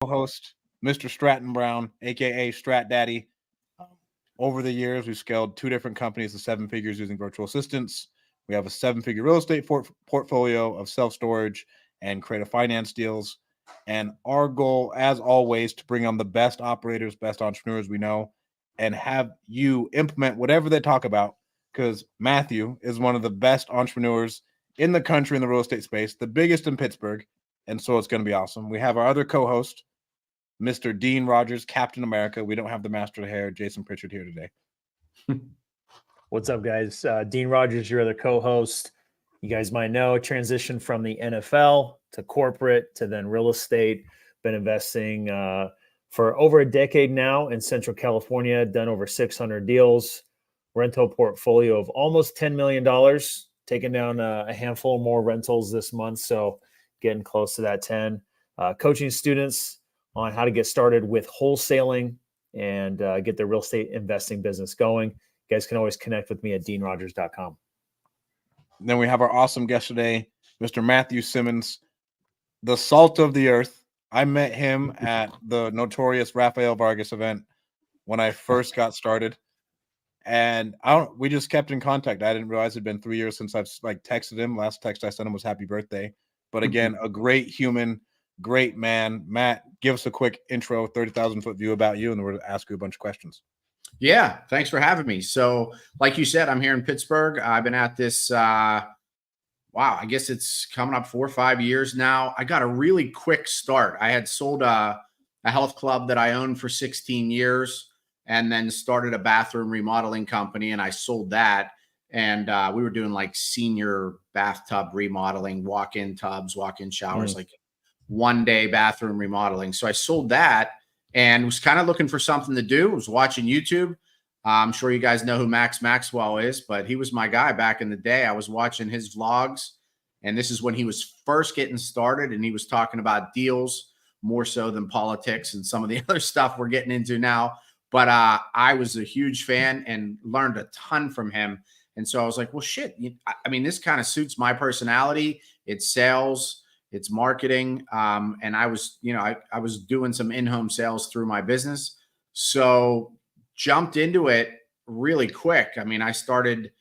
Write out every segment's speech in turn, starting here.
co-host, Mr. Stratton Brown, aka Strat Daddy. Um, Over the years, we've scaled two different companies to seven figures using virtual assistants. We have a seven-figure real estate portfolio of self-storage and creative finance deals. And our goal, as always, to bring on the best operators, best entrepreneurs we know, and have you implement whatever they talk about. Because Matthew is one of the best entrepreneurs in the country in the real estate space, the biggest in Pittsburgh, and so it's going to be awesome. We have our other co-host, Mr. Dean Rogers, Captain America. We don't have the master of the hair, Jason Pritchard, here today. What's up, guys? Dean Rogers, your other co-host. You guys might know, transition from the NFL to corporate to then real estate. Been investing for over a decade now in Central California, done over 600 deals, rental portfolio of almost $10 million, taking down a handful more rentals this month. So getting close to that 10. Coaching students on how to get started with wholesaling and get their real estate investing business going. You guys can always connect with me at deanrogers.com. Then we have our awesome guest today, Mr. Matthew Simmons, the salt of the earth. I met him at the notorious Rafael Vargas event when I first got started. And we just kept in contact. I didn't realize it'd been 3 years since I've texted him. Last text I sent him was happy birthday. But again, a great human, great man. Matt, give us a quick intro, 30,000-foot view about you, and then we're going to ask you a bunch of questions. Yeah, thanks for having me. So like you said, I'm here in Pittsburgh. I've been at this, I guess it's coming up 4 or 5 years now. I got a really quick start. I had sold a health club that I owned for 16 years and then started a bathroom remodeling company, and I sold that. And we were doing like senior bathtub remodeling, walk-in tubs, walk-in showers, like one-day bathroom remodeling. So I sold that and was kind of looking for something to do. I was watching YouTube. I'm sure you guys know who Max Maxwell is, but he was my guy back in the day. I was watching his vlogs, and this is when he was first getting started, and he was talking about deals more so than politics and some of the other stuff we're getting into now. But I was a huge fan and learned a ton from him. And so I was like, well, shit, I mean, this kind of suits my personality. It's sales, it's marketing. And I was, I was doing some in-home sales through my business. So jumped into it really quick. I mean, I started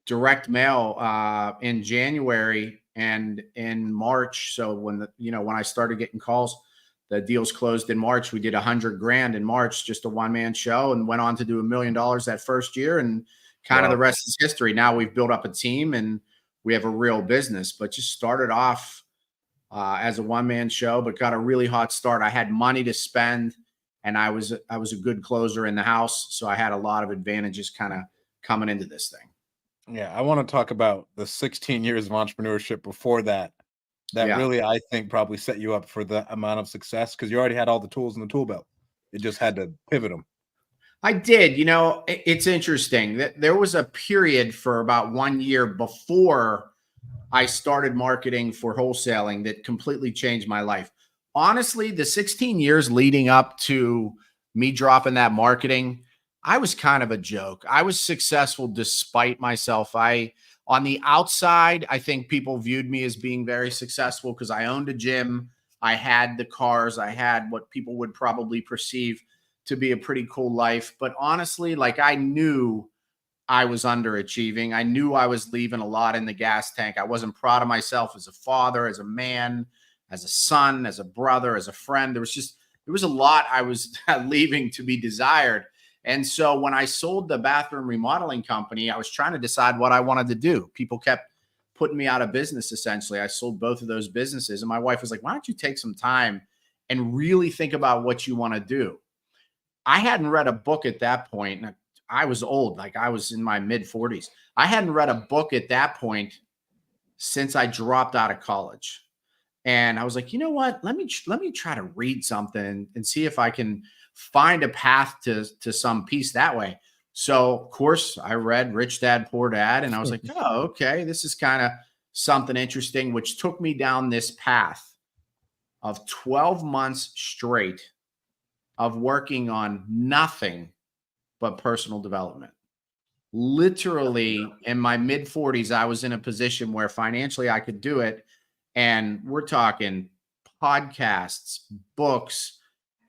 direct mail in January and in March. So when when I started getting calls, the deals closed in March. We did $100,000 in March, just a one-man show, and went on to do $1 million that first year. And kind of the rest is history. Now we've built up a team and we have a real business, but just started off as a one-man show, but got a really hot start. I had money to spend, and I was a good closer in the house. So I had a lot of advantages kind of coming into this thing. Yeah, I want to talk about the 16 years of entrepreneurship before that. Really, I think, probably set you up for the amount of success because you already had all the tools in the tool belt. It just had to pivot them. I did. It's interesting that there was a period for about 1 year before I started marketing for wholesaling that completely changed my life. Honestly, the 16 years leading up to me dropping that marketing, I was kind of a joke. I was successful despite myself. On the outside, I think people viewed me as being very successful because I owned a gym. I had the cars. I had what people would probably perceive to be a pretty cool life. But honestly, I knew I was underachieving. I knew I was leaving a lot in the gas tank. I wasn't proud of myself as a father, as a man, as a son, as a brother, as a friend. There was a lot I was leaving to be desired. And so when I sold the bathroom remodeling company, I was trying to decide what I wanted to do. People kept putting me out of business, essentially. I sold both of those businesses. And my wife was like, why don't you take some time and really think about what you want to do? I hadn't read a book at that point. I was old, I was in my mid-40s. I hadn't read a book at that point since I dropped out of college. And I was like, you know what? Let me try to read something and see if I can find a path to some peace that way. So, of course, I read Rich Dad, Poor Dad, and I was like, oh, okay, this is kind of something interesting, which took me down this path of 12 months straight of working on nothing but personal development. Literally in my mid-40s, I was in a position where financially I could do it. And we're talking podcasts, books,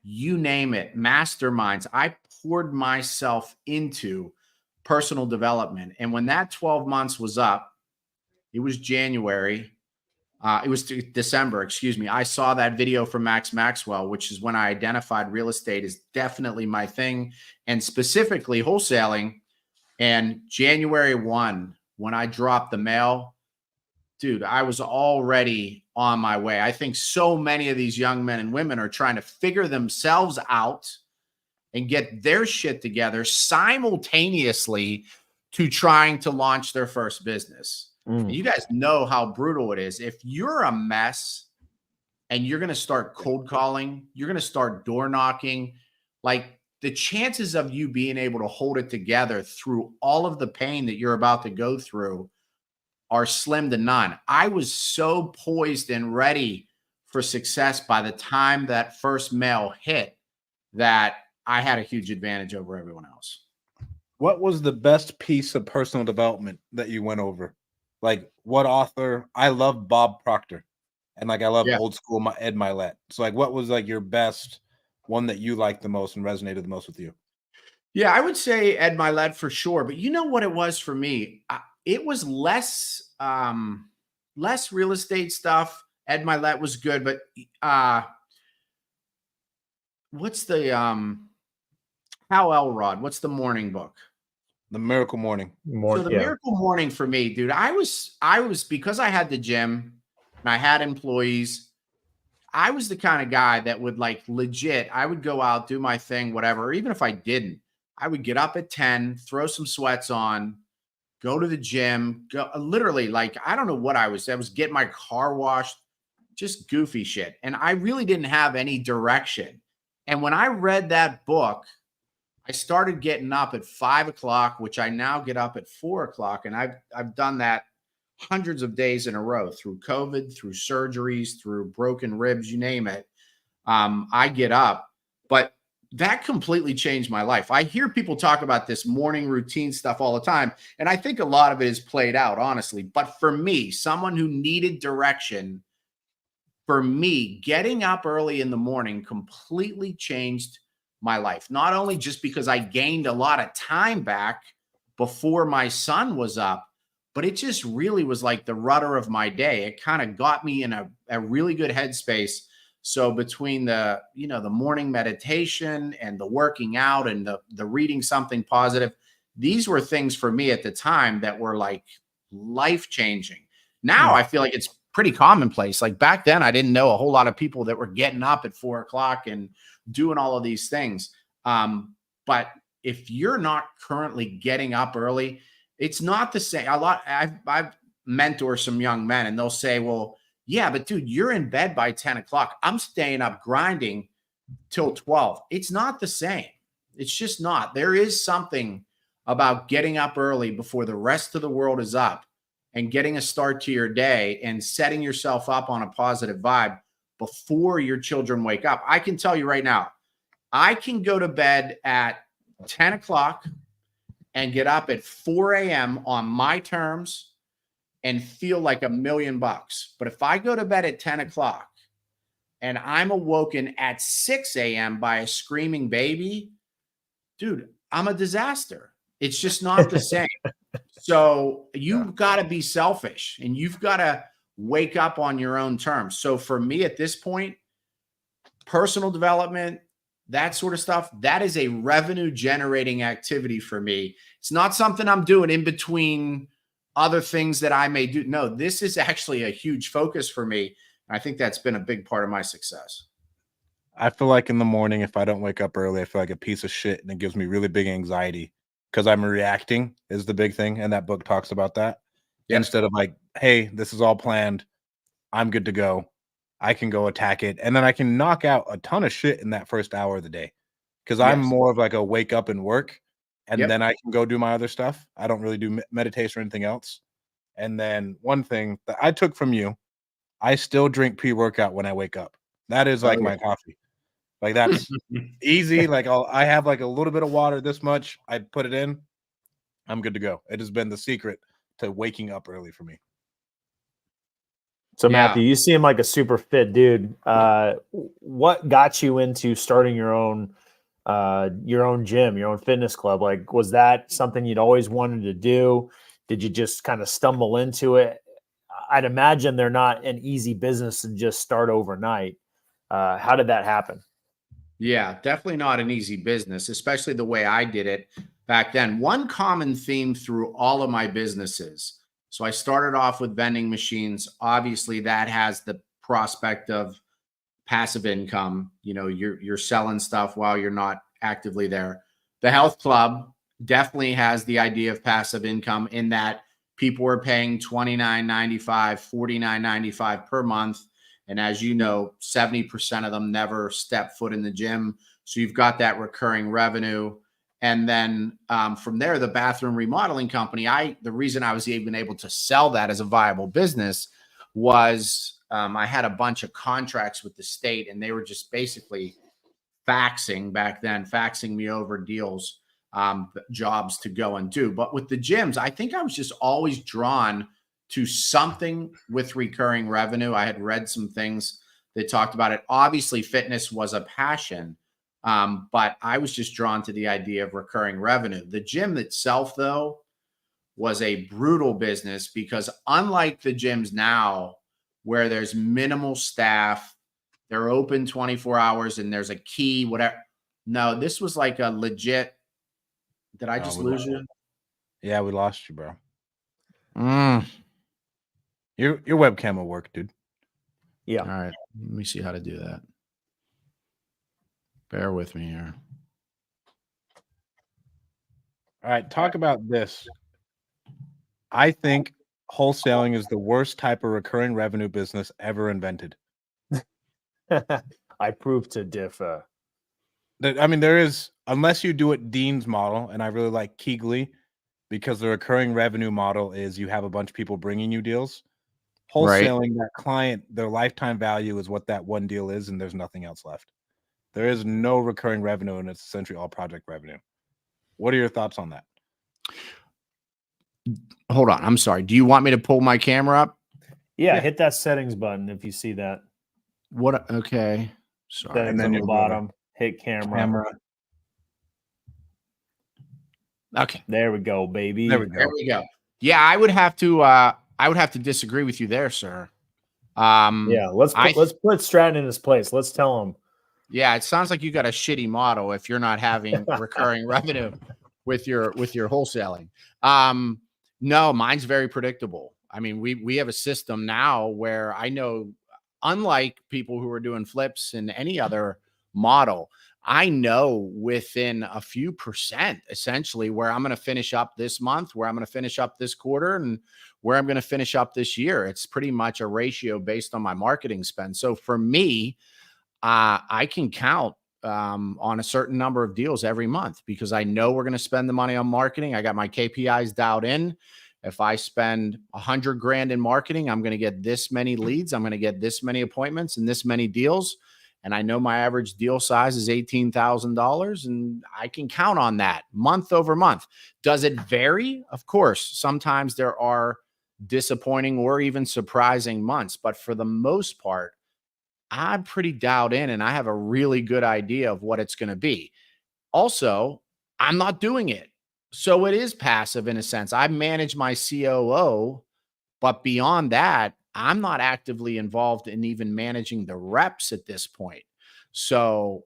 you name it, masterminds. I poured myself into personal development. And when that 12 months was up, it was January. It was December, excuse me. I saw that video from Max Maxwell, which is when I identified real estate is definitely my thing, and specifically wholesaling. And January 1, when I dropped the mail, dude, I was already on my way. I think so many of these young men and women are trying to figure themselves out and get their shit together simultaneously to trying to launch their first business. And you guys know how brutal it is. If you're a mess and you're going to start cold calling, you're going to start door knocking, like the chances of you being able to hold it together through all of the pain that you're about to go through are slim to none. I was so poised and ready for success by the time that first mail hit that I had a huge advantage over everyone else. What was the best piece of personal development that you went over? Like what author? I love Bob Proctor, and like I love old school Ed Milet. So like, what was like your best one that you liked the most and resonated the most with you? Yeah, I would say Ed Milet for sure. But you know what it was for me? It was less real estate stuff. Ed Milet was good, but what's the Hal Elrod? What's the morning book? The Miracle Morning. So the Miracle Morning for me, dude, I was because I had the gym and I had employees, I was the kind of guy that would like legit, I would go out, do my thing, whatever. Or even if I didn't, I would get up at 10, throw some sweats on, go to the gym, go literally like, I don't know what I was getting my car washed, just goofy shit. And I really didn't have any direction. And when I read that book, I started getting up at 5 o'clock, which I now get up at 4 o'clock. And I've done that hundreds of days in a row through COVID, through surgeries, through broken ribs, you name it. I get up, but that completely changed my life. I hear people talk about this morning routine stuff all the time. And I think a lot of it is played out, honestly. But for me, someone who needed direction, for me, getting up early in the morning completely changed my life. Not only just because I gained a lot of time back before my son was up, but it just really was like the rudder of my day. It kind of got me in a really good headspace. So between the morning meditation and the working out and the reading something positive, these were things for me at the time that were like life-changing. Now I feel like it's pretty commonplace. Like back then, I didn't know a whole lot of people that were getting up at 4 o'clock and doing all of these things. But if you're not currently getting up early, it's not the same. I've mentored some young men and they'll say, well, yeah, but dude, you're in bed by 10 o'clock. I'm staying up grinding till 12. It's not the same. It's just not. There is something about getting up early before the rest of the world is up and getting a start to your day and setting yourself up on a positive vibe before your children wake up. I can tell you right now, I can go to bed at 10 o'clock and get up at 4 a.m. on my terms and feel like $1 million. But if I go to bed at 10 o'clock and I'm awoken at 6 a.m. by a screaming baby, dude, I'm a disaster. It's just not the same. So you've got to be selfish and you've got to wake up on your own terms. So for me at this point, personal development, that sort of stuff, that is a revenue generating activity for me. It's not something I'm doing in between other things that I may do. No, this is actually a huge focus for me. And I think that's been a big part of my success. I feel like in the morning, if I don't wake up early, I feel like a piece of shit and it gives me really big anxiety because I'm reacting is the big thing. And that book talks about that. Yep. Instead of like, hey, this is all planned. I'm good to go. I can go attack it. And then I can knock out a ton of shit in that first hour of the day. Because I'm more of like a wake up and work. And then I can go do my other stuff. I don't really do meditation or anything else. And then one thing that I took from you, I still drink pre-workout when I wake up. That is like my coffee. Like that's easy. Like I have like a little bit of water, this much. I put it in. I'm good to go. It has been the secret to waking up early for me. So Yeah. Matthew, you seem like a super fit dude. What got you into starting your own gym, your own fitness club? Like, was that something you'd always wanted to do? Did you just kind of stumble into it? I'd imagine they're not an easy business to just start overnight. How did that happen? Yeah, definitely not an easy business, especially the way I did it back then. One common theme through all of my businesses. So I started off with vending machines. Obviously, that has the prospect of passive income. You know, you're selling stuff while you're not actively there. The health club definitely has the idea of passive income in that people are paying $29.95, $49.95 per month. And as you know, 70% of them never step foot in the gym. So you've got that recurring revenue. And then from there, the bathroom remodeling company, the reason I was even able to sell that as a viable business was I had a bunch of contracts with the state, and they were just basically faxing me over deals, jobs to go and do. But with the gyms, I think I was just always drawn to something with recurring revenue. I had read some things that talked about it. Obviously, fitness was a passion, but I was just drawn to the idea of recurring revenue. The gym itself, though, was a brutal business because unlike the gyms now, where there's minimal staff, they're open 24 hours and there's a key, whatever. No, this was like a legit. Did I just lose you? Yeah, we lost you, bro. Your webcam will work, dude. Yeah. All right. Let me see how to do that. Bear with me here. All right, talk about this. I think wholesaling is the worst type of recurring revenue business ever invented. I prove to differ. I mean, there is, unless you do it Dean's model, and I really like Keegley because the recurring revenue model is you have a bunch of people bringing you deals. Wholesaling, that client, their lifetime value is what that one deal is, and there's nothing else left. There is no recurring revenue, and it's essentially all project revenue. What are your thoughts on that? Hold on. I'm sorry. Do you want me to pull my camera up? Yeah, hit that settings button if you see that. What? Okay. Sorry. Settings And then on the you'll go bottom. Hit camera. Okay. There we go, baby. There we go. There we go. Yeah, I would have to disagree with you there, sir. Yeah, let's put Stratton in his place. Let's tell him. Yeah, it sounds like you got a shitty model if you're not having recurring revenue with your wholesaling. No, mine's very predictable. I mean, we have a system now where I know, unlike people who are doing flips and any other model, I know within a few percent essentially where I'm going to finish up this month, where I'm going to finish up this quarter, and where I'm going to finish up this year. It's pretty much a ratio based on my marketing spend. So for me, I can count on a certain number of deals every month because I know we're going to spend the money on marketing. I got my KPIs dialed in. If I spend $100,000 in marketing, I'm going to get this many leads. I'm going to get this many appointments and this many deals. And I know my average deal size is $18,000, and I can count on that month over month. Does it vary? Of course. Sometimes there are disappointing or even surprising months, but for the most part, I'm pretty dialed in and I have a really good idea of what it's going to be. Also, I'm not doing it. So it is passive in a sense. I manage my COO, but beyond that, I'm not actively involved in even managing the reps at this point. So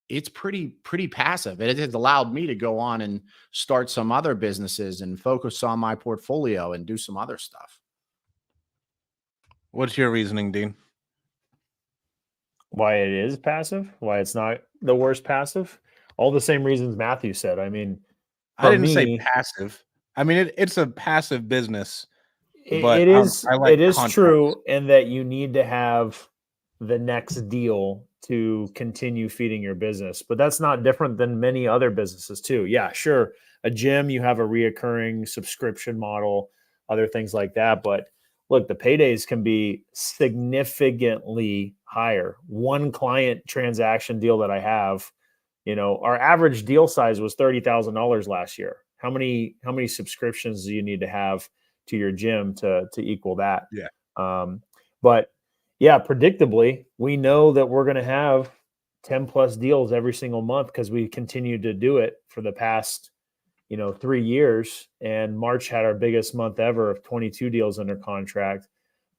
it's pretty passive. It has allowed me to go on and start some other businesses and focus on my portfolio and do some other stuff. What's your reasoning, Dean? Why it is passive? Why it's not the worst passive? All the same reasons Matthew said. I mean, I didn't say passive. I mean, it's a passive business. But it is contracts. true in that you need to have the next deal to continue feeding your business. But that's not different than many other businesses too. Yeah, sure. A gym, you have a reoccurring subscription model, other things like that. But look, the paydays can be significantly higher. One client transaction deal that I have, our average deal size was $30,000 last year. How many subscriptions do you need to have to your gym to equal that? Yeah. But yeah, predictably, we know that we're going to have 10 plus deals every single month because we continued to do it for the past 3 years. And March had our biggest month ever of 22 deals under contract.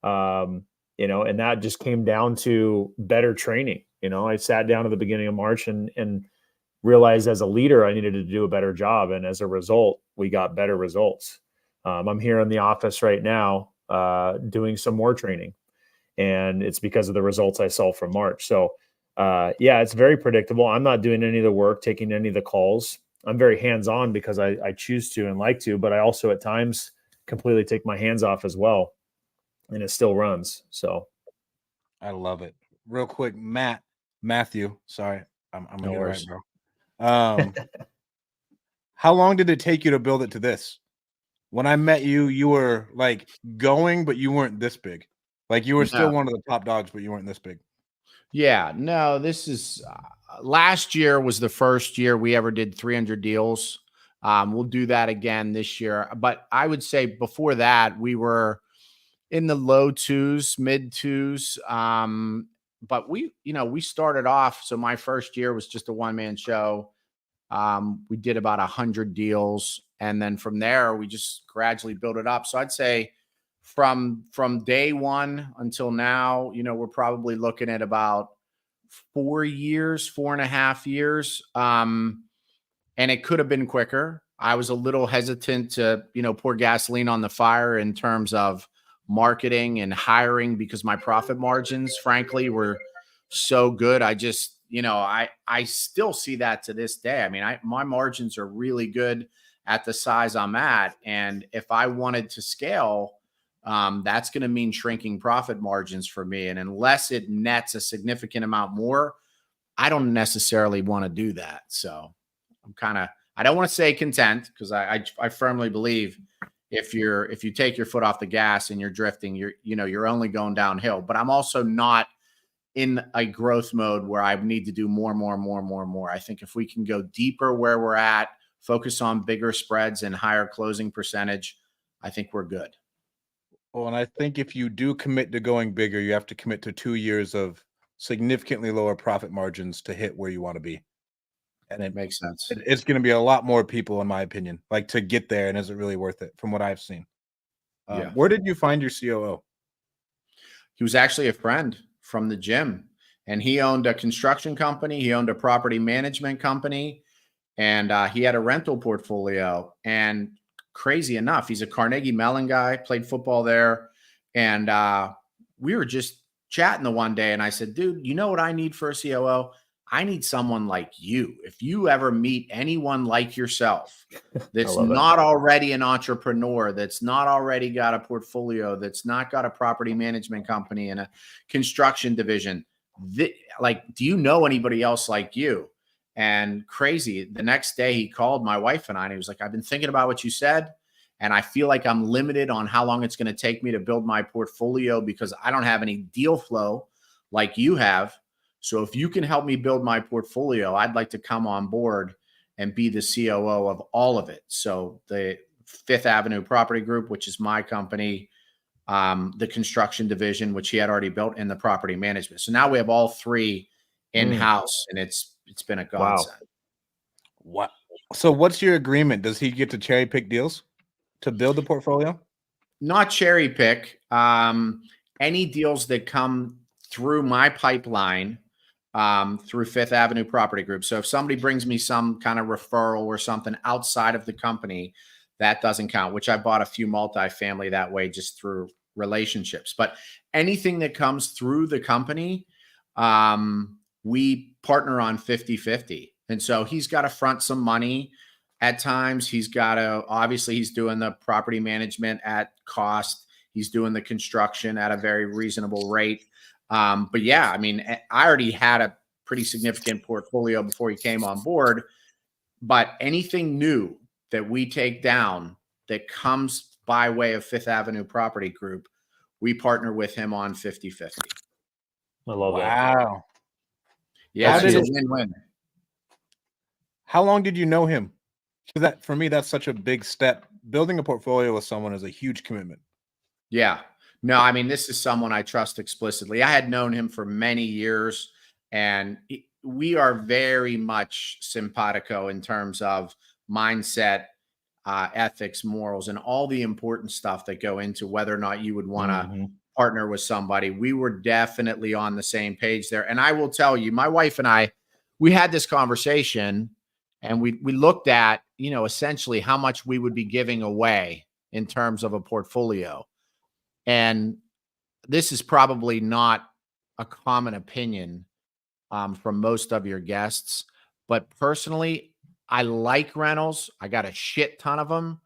And that just came down to better training. I sat down at the beginning of March and realized as a leader I needed to do a better job, and as a result we got better results. I'm here in the office right now doing some more training, and it's because of the results I saw from March. So it's very predictable. I'm not doing any of the work, taking any of the calls. I'm very hands-on because I choose to and like to, but I also at times completely take my hands off as well, and it still runs. So I love it. Real quick, Matthew, sorry, I'm gonna No get it worries. right, bro. How long did it take you to build it to this? When I met you, you were like going, but you weren't this big. Like you were still No. one of the top dogs, but you weren't this big. Yeah, no, this is last year was the first year we ever did 300 deals. We'll do that again this year. But I would say before that, we were in the low twos, mid twos. But we started off. So my first year was just a one-man show. We did about 100 deals. And then from there, we just gradually built it up. So I'd say from day one until now, we're probably looking at about 4 years, 4.5 years. And it could have been quicker. I was a little hesitant to, pour gasoline on the fire in terms of marketing and hiring because my profit margins, frankly, were so good. I just, I still see that to this day. I mean, my margins are really good at the size I'm at. And if I wanted to scale, that's going to mean shrinking profit margins for me. And unless it nets a significant amount more, I don't necessarily want to do that. So I don't want to say content because I firmly believe if you take your foot off the gas and you're drifting, you're only going downhill. But I'm also not in a growth mode where I need to do more. I think if we can go deeper where we're at, focus on bigger spreads and higher closing percentage, I think we're good. Well, and I think if you do commit to going bigger, you have to commit to 2 years of significantly lower profit margins to hit where you want to be. And it Makes sense. it's going to be a lot more people, in my opinion, like to get there. And is it really worth it? From what I've seen. Yeah. Where did you find your COO? He was actually a friend from the gym, and he owned a construction company. He owned a property management company, and he had a rental portfolio. And crazy enough, he's a Carnegie Mellon guy, played football there. And we were just chatting the one day, and I said, dude, you know what I need for a COO? I need someone like you. If you ever meet anyone like yourself that's not already an entrepreneur, that's not already got a portfolio, that's not got a property management company and a construction division, do you know anybody else like you? And crazy, the next day he called my wife and I, and he was like, I've been thinking about what you said, and I feel like I'm limited on how long it's going to take me to build my portfolio because I don't have any deal flow like you have. So if you can help me build my portfolio, I'd like to come on board and be the COO of all of it. So the Fifth Avenue Property Group, which is my company, the construction division, which he had already built, and the property management. So now we have all three in-house, and it's been a godsend. What? So what's your agreement? Does he get to cherry pick deals to build the portfolio? Not cherry pick. Any deals that come through my pipeline, through Fifth Avenue Property Group. So if somebody brings me some kind of referral or something outside of the company, that doesn't count, which I bought a few multifamily that way just through relationships. But anything that comes through the company, we partner on 50-50. And so he's got to front some money at times. He's got to, obviously he's doing the property management at cost. He's doing the construction at a very reasonable rate. But yeah, I mean, I already had a pretty significant portfolio before he came on board, but anything new that we take down that comes by way of Fifth Avenue Property Group, we partner with him on 50-50. I love that. Wow. Yeah, How it's did a win-win. How long did you know him? Because for me, that's such a big step. Building a portfolio with someone is a huge commitment. Yeah. No, I mean, this is someone I trust explicitly. I had known him for many years, and we are very much simpatico in terms of mindset, ethics, morals, and all the important stuff that go into whether or not you would want to Mhm. partner with somebody. We were definitely on the same page there. And I will tell you, my wife and I, we had this conversation, and we looked at, essentially how much we would be giving away in terms of a portfolio. And this is probably not a common opinion from most of your guests, but personally, I like rentals. I got a shit ton of them,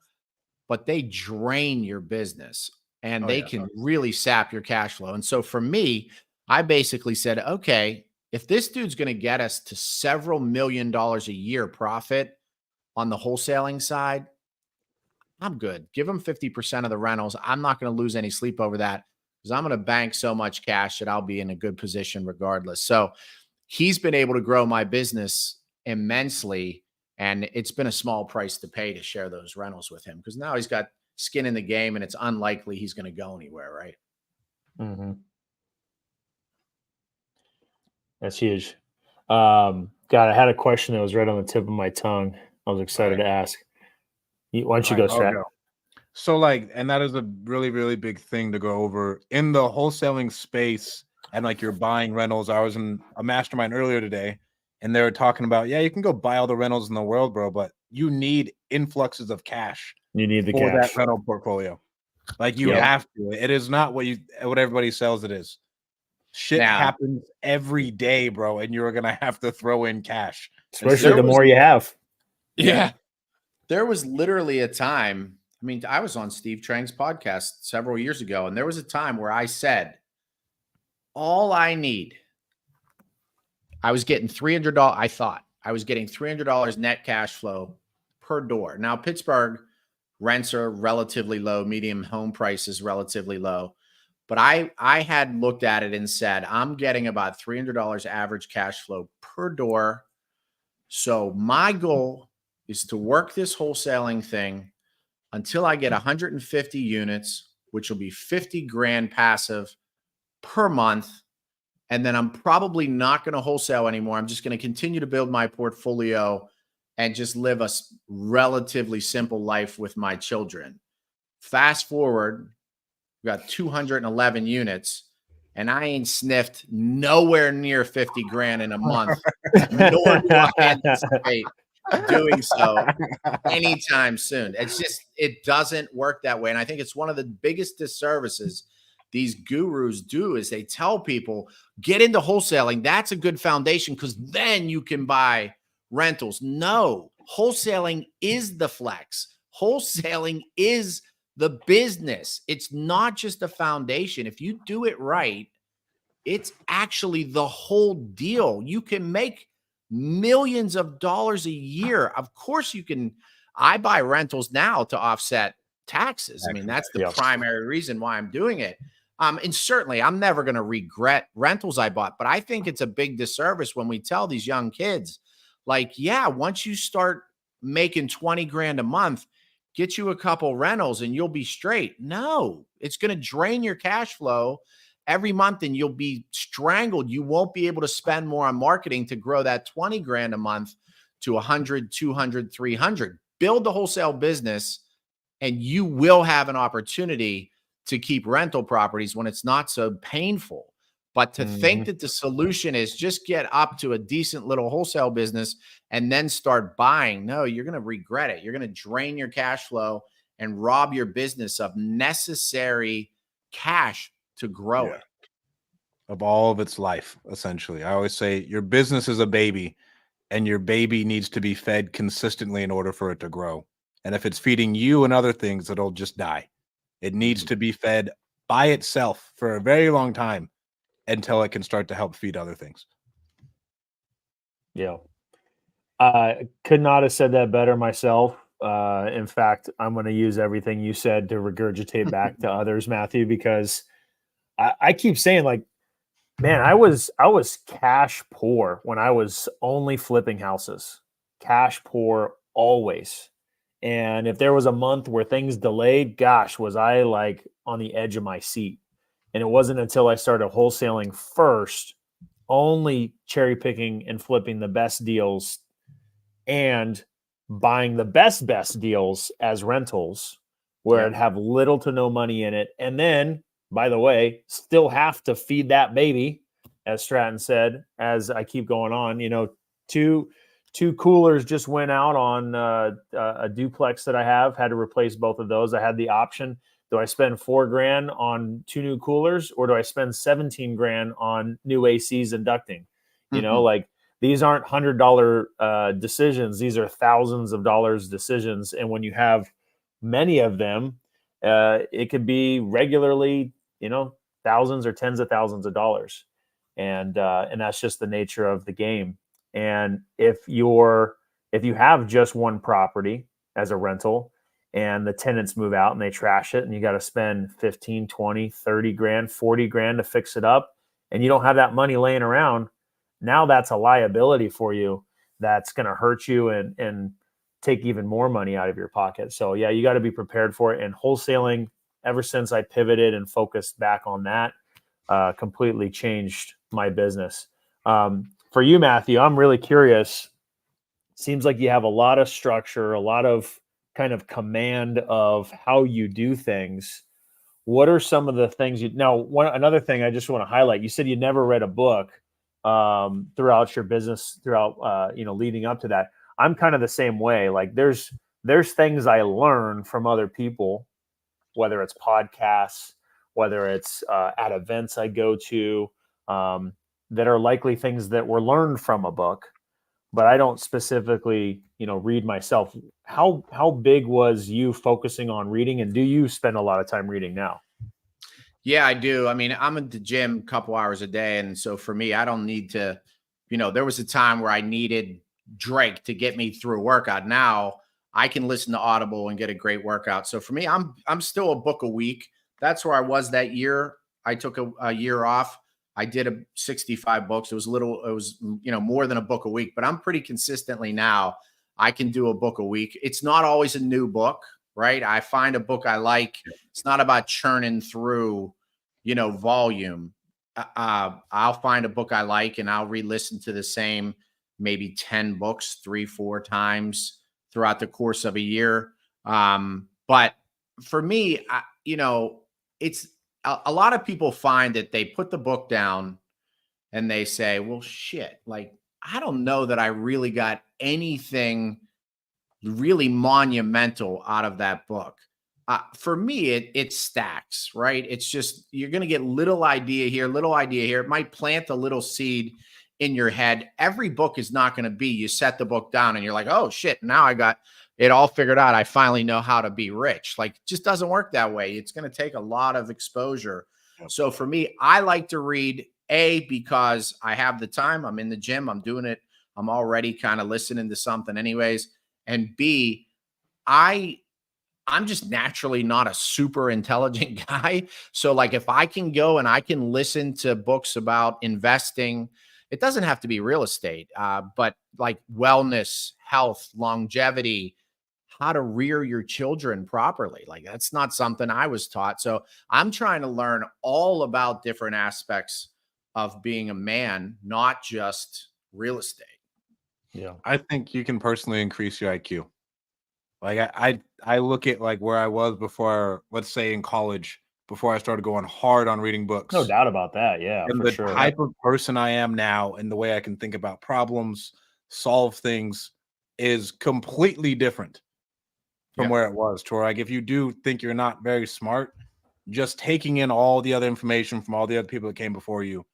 but they drain your business and Oh they yeah. can really sap your cash flow. And so for me, I basically said, okay, if this dude's going to get us to several $1,000,000 a year profit on the wholesaling side, I'm good. Give him 50% of the rentals. I'm not going to lose any sleep over that because I'm going to bank so much cash that I'll be in a good position regardless. So he's been able to grow my business immensely. And it's been a small price to pay to share those rentals with him because now he's got skin in the game and it's unlikely he's going to go anywhere. Right. Mhm. That's huge. God, I had a question that was right on the tip of my tongue. I was excited to ask. Why don't you All right, go, I'll Strat? go. So like, and that is a really, really big thing to go over in the wholesaling space. And like you're buying rentals. I was in a mastermind earlier today, and they were talking about, yeah, you can go buy all the rentals in the world, bro, but you need influxes of cash You need the for that cash. rental portfolio. Like you Yep. have to. It is not what everybody sells it is. Shit Now, happens every day, bro, and you're gonna have to throw in cash. Especially there the was, more you have. yeah, there was literally a time. I mean, I was on Steve Trang's podcast several years ago, and there was a time where I said, all I need, I was getting $300. I thought I was getting $300 net cash flow per door. Now, Pittsburgh rents are relatively low, medium home prices relatively low. But I had looked at it and said, I'm getting about $300 average cash flow per door. So my goal is to work this wholesaling thing until I get 150 units, which will be 50 grand passive per month. And then I'm probably not going to wholesale anymore. I'm just going to continue to build my portfolio and just live a relatively simple life with my children. Fast forward, we got 211 units, and I ain't sniffed nowhere near 50 grand in a month, nor do I anticipate doing so anytime soon. It's just, it doesn't work that way. And I think it's one of the biggest disservices these gurus do is they tell people, get into wholesaling. That's a good foundation because then you can buy rentals. No, wholesaling is the flex. Wholesaling is the business. It's not just a foundation. If you do it right, it's actually the whole deal. You can make millions of dollars a year. Of course, you can. I buy rentals now to offset taxes. I mean, that's the primary reason why I'm doing it. And certainly, I'm never going to regret rentals I bought, but I think it's a big disservice when we tell these young kids, like, yeah, once you start making 20 grand a month, get you a couple rentals and you'll be straight. No, it's going to drain your cash flow every month and you'll be strangled. You won't be able to spend more on marketing to grow that 20 grand a month to 100, 200, 300. Build the wholesale business and you will have an opportunity to keep rental properties when it's not so painful. But to think that the solution is just get up to a decent little wholesale business and then start buying, no, you're going to regret it. You're going to drain your cash flow and rob your business of necessary cash to grow it. Of all of its life, essentially. I always say your business is a baby, and your baby needs to be fed consistently in order for it to grow. And if it's feeding you and other things, it'll just die. It needs to be fed by itself for a very long time until it can start to help feed other things. Yeah. I could not have said that better myself. In fact, I'm going to use everything you said to regurgitate back to others, Matthew, because I keep saying, like, man, I was cash poor when I was only flipping houses. Cash poor always. And if there was a month where things delayed, gosh, was I like on the edge of my seat. And it wasn't until I started wholesaling first, only cherry picking and flipping the best deals and buying the best deals as rentals, where Yep. I'd have little to no money in it. And then, by the way, still have to feed that baby, as Stratton said, as I keep going on. You know, two coolers just went out on a duplex that I have. Had to replace both of those. I had the option: do I spend $4,000 on 2 new coolers, or do I spend $17,000 on new ACs and ducting? You know, like, these aren't $100 decisions. These are thousands of dollars decisions. And when you have many of them, it could be regularly, you know, thousands or tens of thousands of dollars. And that's just the nature of the game. And if you have just one property as a rental and the tenants move out and they trash it and you got to spend 15, 20, 30 grand, 40 grand to fix it up, and you don't have that money laying around, now that's a liability for you that's going to hurt you and take even more money out of your pocket. So yeah, you got to be prepared for it. And wholesaling, ever since I pivoted and focused back on that, completely changed my business. For you, Matthew, I'm really curious. Seems like you have a lot of structure, a lot of kind of command of how you do things. What are some of the things another thing I just want to highlight, you said you never read a book throughout your business, leading up to that. I'm kind of the same way. Like, there's things I learn from other people, whether it's podcasts, whether it's at events I go to, that are likely things that were learned from a book, but I don't specifically, read myself. How big was you focusing on reading, and do you spend a lot of time reading now? Yeah, I do. I mean, I'm at the gym a couple hours a day. And so for me, I don't need to, there was a time where I needed Drake to get me through a workout. Now I can listen to Audible and get a great workout. So for me, I'm still a book a week. That's where I was that year. I took a year off. I did 65 books. It was more than a book a week, but I'm pretty consistently now. I can do a book a week. It's not always a new book, right? I find a book I like. It's not about churning through, volume. I'll find a book I like and I'll re-listen to the same maybe 10 books 3-4 times throughout the course of a year. But for me, it's a lot of people find that they put the book down and they say, well, shit, like, I don't know that I really got anything really monumental out of that book. For me, it stacks, right? It's just, you're going to get little idea here, little idea here. It might plant a little seed in your head. Every book is not going to be, you set the book down and you're like, oh shit, now I got it all figured out. I finally know how to be rich. Like, it just doesn't work that way. It's going to take a lot of exposure. So for me, I like to read, because I have the time. I'm in the gym. I'm doing it. I'm already kind of listening to something anyways. And B, I'm just naturally not a super intelligent guy. So like, if I can go and I can listen to books about investing, it doesn't have to be real estate, but like wellness, health, longevity, how to rear your children properly. Like, that's not something I was taught. So I'm trying to learn all about different aspects of being a man, not just real estate. Yeah. I think you can personally increase your IQ. Like, I look at like where I was before, let's say in college, before I started going hard on reading books. No doubt about that. Yeah, And for the sure. type of person I am now and the way I can think about problems, solve things is completely different from where it was. To where, like, if you do think you're not very smart, just taking in all the other information from all the other people that came before you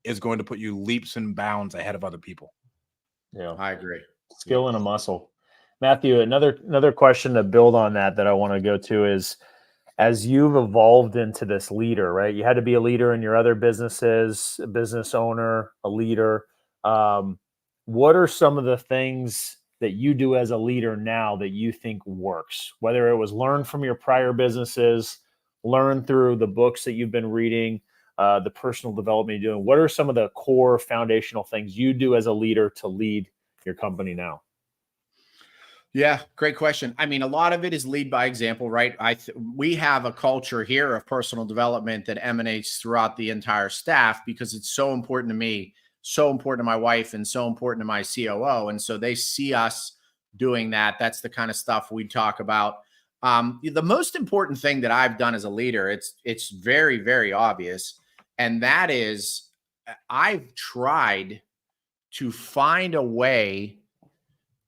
is going to put you leaps and bounds ahead of other people. Yeah, I agree. Skill and a muscle. Matthew, another question to build on that I want to go to is, as you've evolved into this leader, right? You had to be a leader in your other businesses, a business owner, a leader. What are some of the things that you do as a leader now that you think works? Whether it was learned from your prior businesses, learned through the books that you've been reading, the personal development you're doing. What are some of the core foundational things you do as a leader to lead your company now? Yeah, great question. I mean, a lot of it is lead by example, right? We have a culture here of personal development that emanates throughout the entire staff because it's so important to me, so important to my wife, and so important to my COO. And so they see us doing that. That's the kind of stuff we talk about. The most important thing that I've done as a leader, it's very, very obvious, and that is I've tried to find a way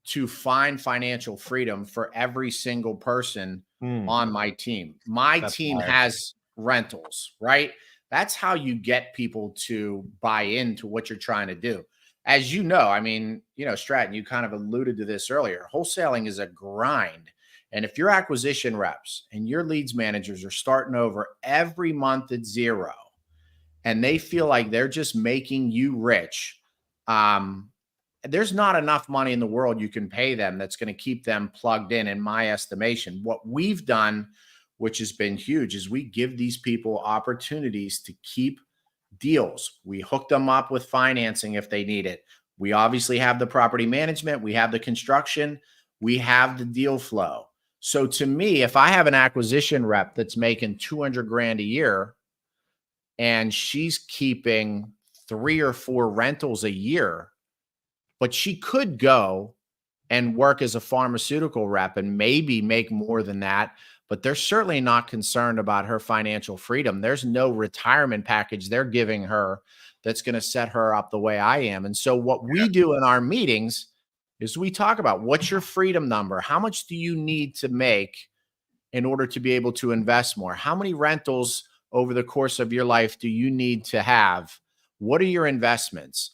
to find financial freedom for every single person on my team. My That's team wild. has rentals, right? That's how you get people to buy into what you're trying to do. As you know, I mean, Stratton, you kind of alluded to this earlier. Wholesaling is a grind. And if your acquisition reps and your leads managers are starting over every month at zero and they feel like they're just making you rich, there's not enough money in the world you can pay them that's going to keep them plugged in my estimation. What we've done, which has been huge, is we give these people opportunities to keep deals. We hook them up with financing if they need it. We obviously have the property management, we have the construction, we have the deal flow. So to me, if I have an acquisition rep that's making 200 grand a year and she's keeping 3 or 4 rentals a year, but she could go and work as a pharmaceutical rep and maybe make more than that. But they're certainly not concerned about her financial freedom. There's no retirement package they're giving her that's going to set her up the way I am. And so what we do in our meetings is we talk about what's your freedom number? How much do you need to make in order to be able to invest more? How many rentals over the course of your life do you need to have? What are your investments?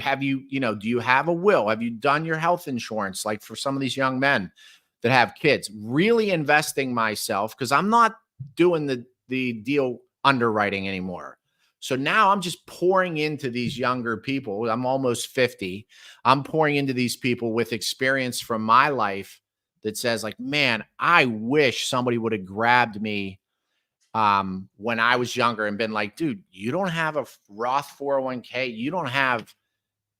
Have you, do you have a will? Have you done your health insurance? Like for some of these young men that have kids, really investing myself because I'm not doing the deal underwriting anymore. So now I'm just pouring into these younger people. I'm almost 50. I'm pouring into these people with experience from my life that says like, man, I wish somebody would have grabbed me when I was younger and been like, dude, you don't have a Roth 401k. You don't have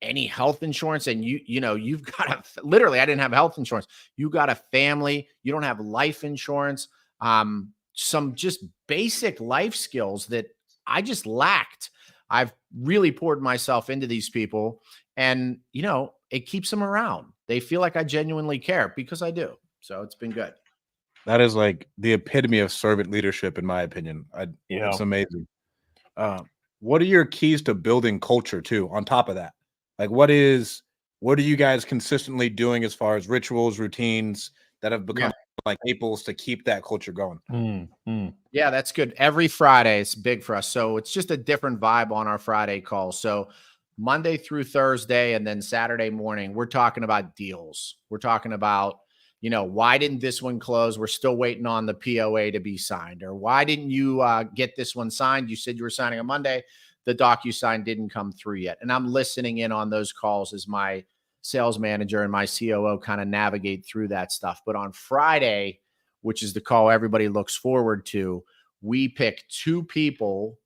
any health insurance. And you've got literally, I didn't have health insurance. You got a family. You don't have life insurance. Some just basic life skills that I just lacked. I've really poured myself into these people and, it keeps them around. They feel like I genuinely care because I do. So it's been good. That is like the epitome of servant leadership, in my opinion. It's amazing. What are your keys to building culture too? On top of that, like what are you guys consistently doing as far as rituals, routines that have become like staples to keep that culture going? Yeah, that's good. Every Friday is big for us. So it's just a different vibe on our Friday call. So Monday through Thursday and then Saturday morning, we're talking about deals. We're talking about, why didn't this one close? We're still waiting on the POA to be signed. Or why didn't you get this one signed? You said you were signing on Monday. The DocuSign didn't come through yet. And I'm listening in on those calls as my sales manager and my COO kind of navigate through that stuff. But on Friday, which is the call everybody looks forward to, we pick 2 people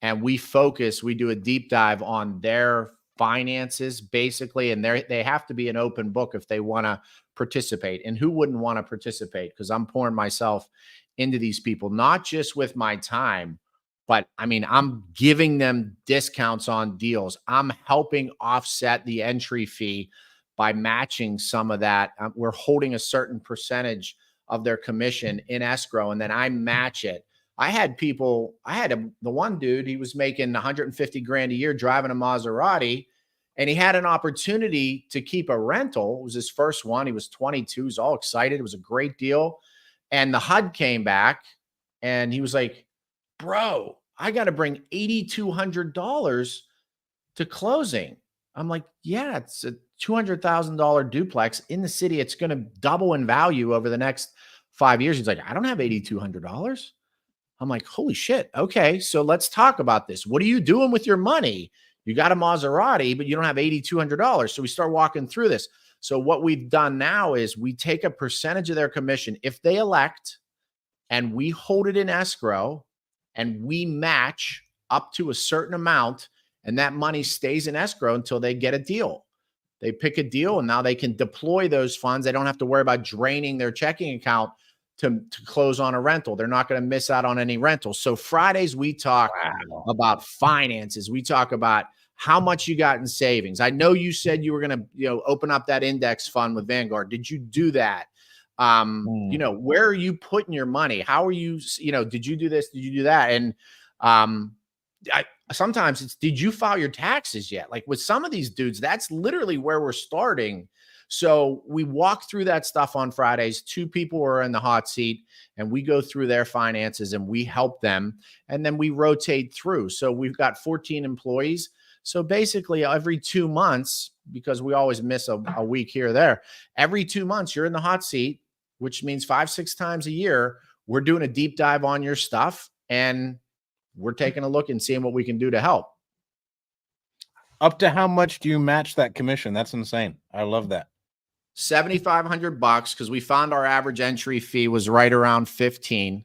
and we do a deep dive on their finances basically. And they have to be an open book if they want to participate. And who wouldn't want to participate? Because I'm pouring myself into these people, not just with my time, but I mean, I'm giving them discounts on deals. I'm helping offset the entry fee by matching some of that. We're holding a certain percentage of their commission in escrow, and then I match it. The one dude, he was making 150 grand a year driving a Maserati, and he had an opportunity to keep a rental. It was his first one. He was 22. He was all excited. It was a great deal. And the HUD came back and he was like, bro, I got to bring $8,200 to closing. I'm like, yeah, it's a $200,000 duplex in the city. It's going to double in value over the next 5 years. He's like, I don't have $8,200. I'm like, holy shit. Okay. So let's talk about this. What are you doing with your money? You got a Maserati, but you don't have $8,200. So we start walking through this. So what we've done now is we take a percentage of their commission if they elect, and we hold it in escrow and we match up to a certain amount, and that money stays in escrow until they get a deal. They pick a deal, and now they can deploy those funds. They don't have to worry about draining their checking account to close on a rental. They're not going to miss out on any rentals. So Fridays, we talk about finances. We talk about how much you got in savings. I know you said you were going to, open up that index fund with Vanguard. Did you do that? Where are you putting your money? How are you, did you do this? Did you do that? And sometimes it's, did you file your taxes yet? Like with some of these dudes, that's literally where we're starting. So we walk through that stuff on Fridays. 2 people are in the hot seat, and we go through their finances and we help them. And then we rotate through. So we've got 14 employees. So basically every 2 months, because we always miss a week here or there, every 2 months you're in the hot seat, which means 5-6 times a year, we're doing a deep dive on your stuff, and we're taking a look and seeing what we can do to help. Up to how much do you match that commission? That's insane. I love that. $7,500, because we found our average entry fee was right around 15.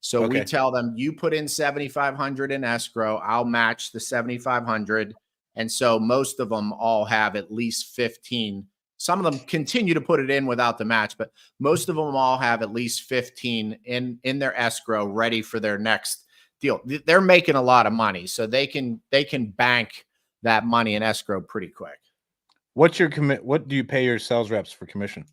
So we tell them, you put in 7,500 in escrow, I'll match the 7,500. And so most of them all have at least 15. Some of them continue to put it in without the match, but most of them all have at least 15 in their escrow ready for their next deal. They're making a lot of money, so they can bank that money in escrow pretty quick. What's your what do you pay your sales reps for commission?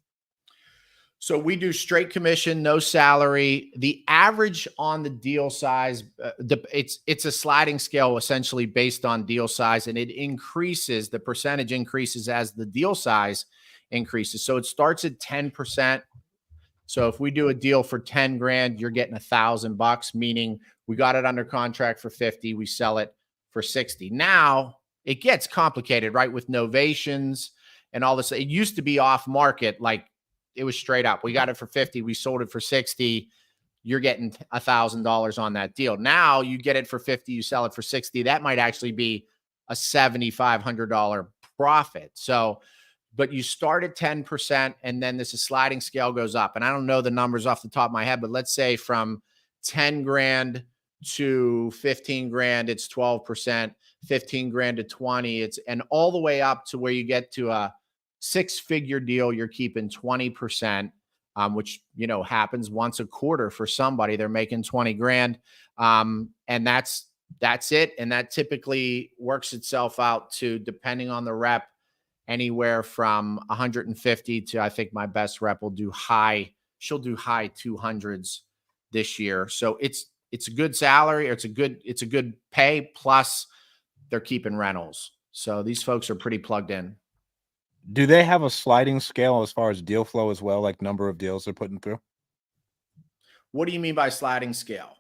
So we do straight commission, no salary. The average on the deal size, it's a sliding scale essentially based on deal size, and it increases, the percentage increases as the deal size increases. So it starts at 10%. So if we do a deal for 10 grand, you're getting $1,000, meaning we got it under contract for 50, we sell it for 60. Now it gets complicated, right? With novations and all this. It used to be off market, like it was straight up. We got it for 50, we sold it for 60. You're getting $1,000 on that deal. Now you get it for 50, you sell it for 60. That might actually be a $7,500 profit. So, but you start at 10%, and then this sliding scale goes up. And I don't know the numbers off the top of my head, but let's say from 10 grand to 15 grand, it's 12%, 15 grand to 20, and all the way up to where you get to a 6-figure deal, you're keeping 20%, which, happens once a quarter for somebody. They're making 20 grand. And that's it. And that typically works itself out to, depending on the rep, anywhere from 150 to, I think my best rep will do she'll do high 200s this year. So it's a good salary, or it's a good pay, plus they're keeping rentals. So these folks are pretty plugged in. Do they have a sliding scale as far as deal flow as well, like number of deals they're putting through? What do you mean by sliding scale?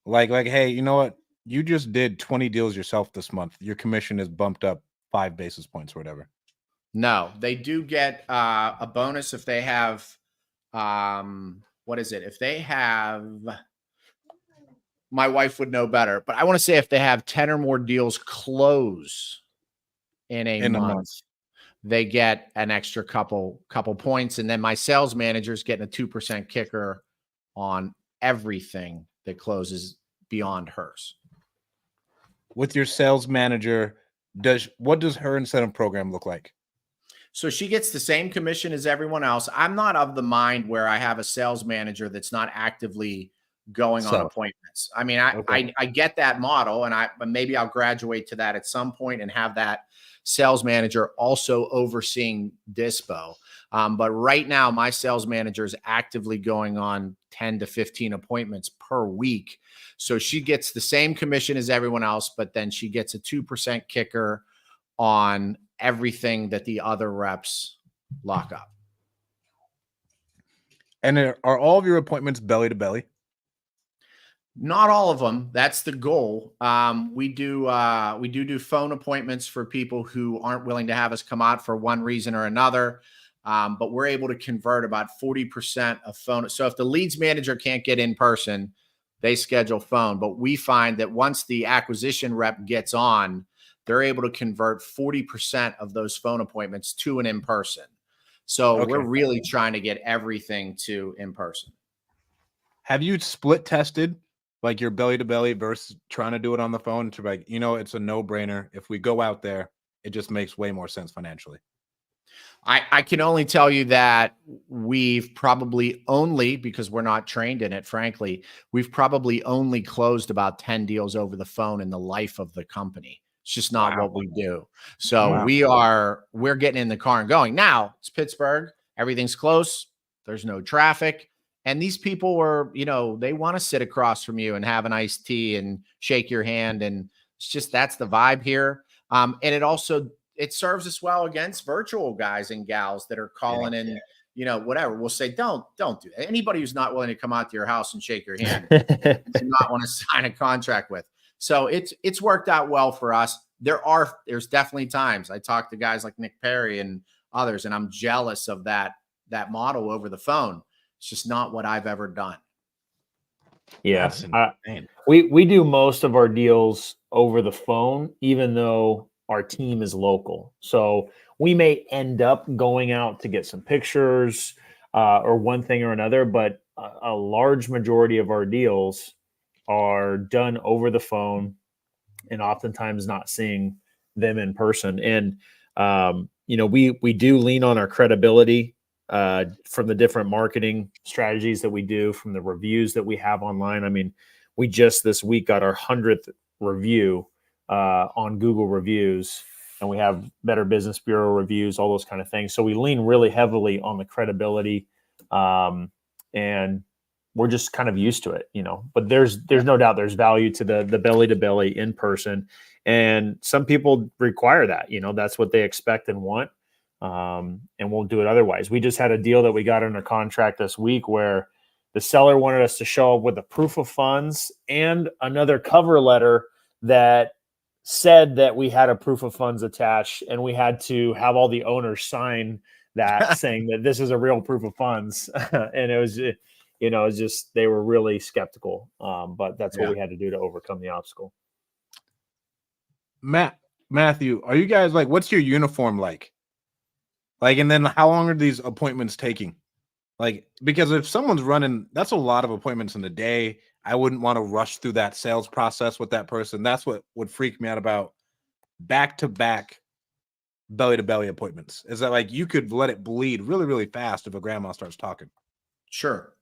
Like, hey, you know what? You just did 20 deals yourself this month. Your commission is bumped up 5 basis points or whatever. No, they do get a bonus if they have, what is it? If they have, my wife would know better, but I want to say if they have 10 or more deals close in a month, they get an extra couple points. And then my sales manager's getting a 2% kicker on everything that closes beyond hers. With your sales manager, what does her incentive program look like? So she gets the same commission as everyone else. I'm not of the mind where I have a sales manager that's not actively going on appointments. I mean, I get that model, and maybe I'll graduate to that at some point and have that sales manager also overseeing dispo. But right now, my sales manager is actively going on 10 to 15 appointments per week. So she gets the same commission as everyone else, but then she gets a 2% kicker on everything that the other reps lock up. And are all of your appointments belly to belly? Not all of them. That's the goal. We do phone appointments for people who aren't willing to have us come out for one reason or another. But we're able to convert about 40% of phone. So if the leads manager can't get in person, they schedule phone. But we find that once the acquisition rep gets on, they're able to convert 40% of those phone appointments to an in-person. So we're really trying to get everything to in-person. Have you split tested like your belly to belly versus trying to do it on the phone to, like, it's a no-brainer. If we go out there, it just makes way more sense financially. I can only tell you that we've probably only, because we're not trained in it, frankly, we've probably only closed about 10 deals over the phone in the life of the company. It's just not Wow. what we do. So Wow. we're getting in the car and going. Now it's Pittsburgh. Everything's close. There's no traffic. And these people were, they want to sit across from you and have an iced tea and shake your hand. And it's just, that's the vibe here. And it serves us well against virtual guys and gals that are calling in, whatever. We'll say, don't do that. Anybody who's not willing to come out to your house and shake your hand, do not want to sign a contract with. So it's worked out well for us. There's definitely times I talk to guys like Nick Perry and others, and I'm jealous of that model over the phone. It's just not what I've ever done. Yeah. We do most of our deals over the phone, even though our team is local. So we may end up going out to get some pictures or one thing or another, but a large majority of our deals are done over the phone and oftentimes not seeing them in person. And, we do lean on our credibility from the different marketing strategies that we do, from the reviews that we have online. I mean, we just this week got our 100th review on Google reviews, and we have Better Business Bureau reviews, all those kind of things. So we lean really heavily on the credibility, and we're just kind of used to it, but there's no doubt there's value to the belly to belly in person. And some people require that, that's what they expect and want. And won't do it otherwise. We just had a deal that we got under contract this week where the seller wanted us to show up with a proof of funds and another cover letter that said that we had a proof of funds attached, and we had to have all the owners sign that saying that this is a real proof of funds. And it was, it's just, they were really skeptical. But that's what we had to do to overcome the obstacle. Matthew, are you guys what's your uniform like? And then how long are these appointments taking? Because if someone's running, that's a lot of appointments in a day. I wouldn't want to rush through that sales process with that person. That's what would freak me out about back-to-back belly-to-belly appointments, is that you could let it bleed really, really fast if a grandma starts talking. Sure.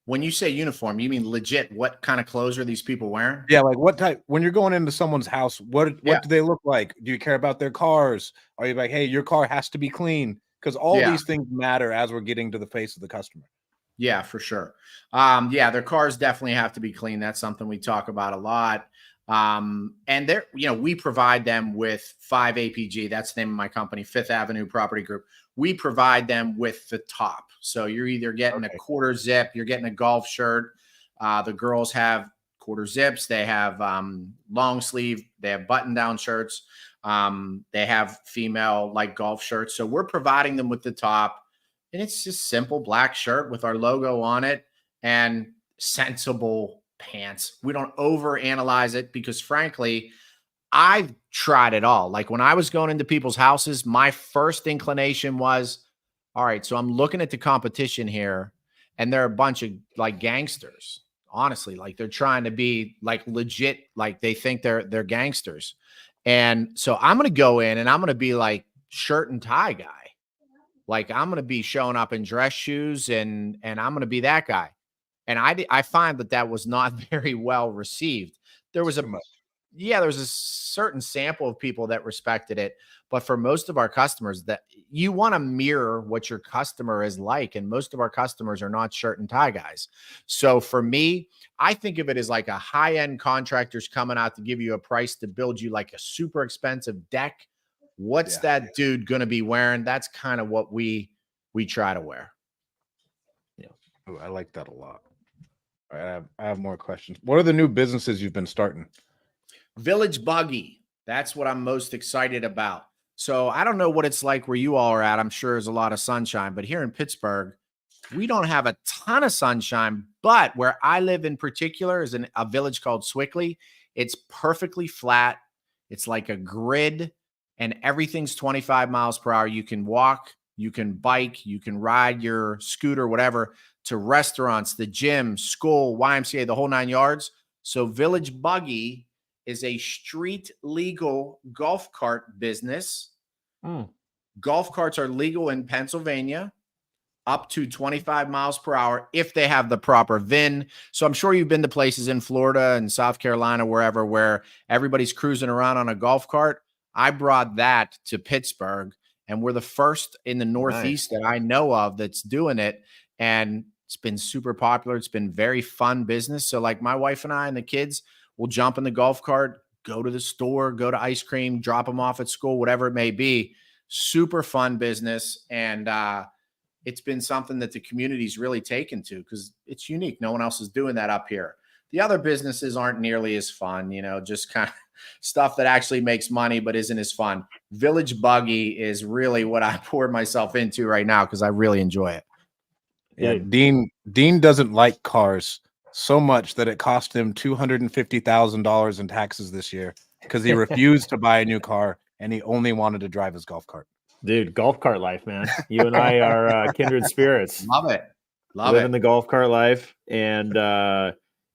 When you say uniform, you mean legit? What kind of clothes are these people wearing? Yeah, what type? When you're going into someone's house, what do they look like? Do you care about their cars? Are you like, hey, your car has to be clean? Because all these things matter as we're getting to the face of the customer. Yeah, for sure. Their cars definitely have to be clean. That's something we talk about a lot. And we provide them with 5 APG. That's the name of my company, Fifth Avenue Property Group. We provide them with the top. So you're either getting a quarter zip, you're getting a golf shirt. The girls have quarter zips. They have long sleeve. They have button down shirts. They have female golf shirts. So we're providing them with the top, and it's just simple black shirt with our logo on it and sensible pants. We don't overanalyze it because, frankly, I've tried it all. When I was going into people's houses, my first inclination was, all right, so I'm looking at the competition here, and they're a bunch of gangsters. Honestly, they're trying to be legit, they think they're gangsters. And so I'm going to go in and I'm going to be shirt and tie guy. I'm going to be showing up in dress shoes and I'm going to be that guy. And I find that was not very well received. There was a certain sample of people that respected it, but for most of our customers, that you want to mirror what your customer is like, and most of our customers are not shirt and tie guys. So for me, I think of it as a high-end contractor's coming out to give you a price to build you a super expensive deck. What's that dude going to be wearing? That's kind of what we try to wear. Yeah. Ooh, I like that a lot. All right, I have more questions. What are the new businesses you've been starting? Village Buggy. That's what I'm most excited about. So I don't know what it's like where you all are at. I'm sure there's a lot of sunshine, but here in Pittsburgh, we don't have a ton of sunshine. But where I live in particular is a village called Swickley. It's perfectly flat. It's like a grid, and everything's 25 miles per hour. You can walk, you can bike, you can ride your scooter, whatever, to restaurants, the gym, school, YMCA, the whole 9 yards. So Village Buggy is a street legal golf cart business Golf carts are legal in Pennsylvania up to 25 miles per hour if they have the proper VIN. So I'm sure you've been to places in Florida and South Carolina, wherever, where everybody's cruising around on a golf cart. I brought that to Pittsburgh, and we're the first in the Northeast that I know of that's doing it. And it's been super popular. It's been very fun business. So like my wife and I and the kids will jump in the golf cart, go to the store, go to ice cream, drop them off at school, whatever it may be. Super fun business. And it's been something that the community's really taken to because it's unique. No one else is doing that up here. The other businesses aren't nearly as fun, just kind of stuff that actually makes money but isn't as fun. Village Buggy is really what I poured myself into right now because I really enjoy it. Yeah, Dean doesn't like cars so much that it cost him $250,000 in taxes this year because he refused to buy a new car and he only wanted to drive his golf cart. Dude, golf cart life, man. You and I are kindred spirits. Love it. Living the golf cart life, and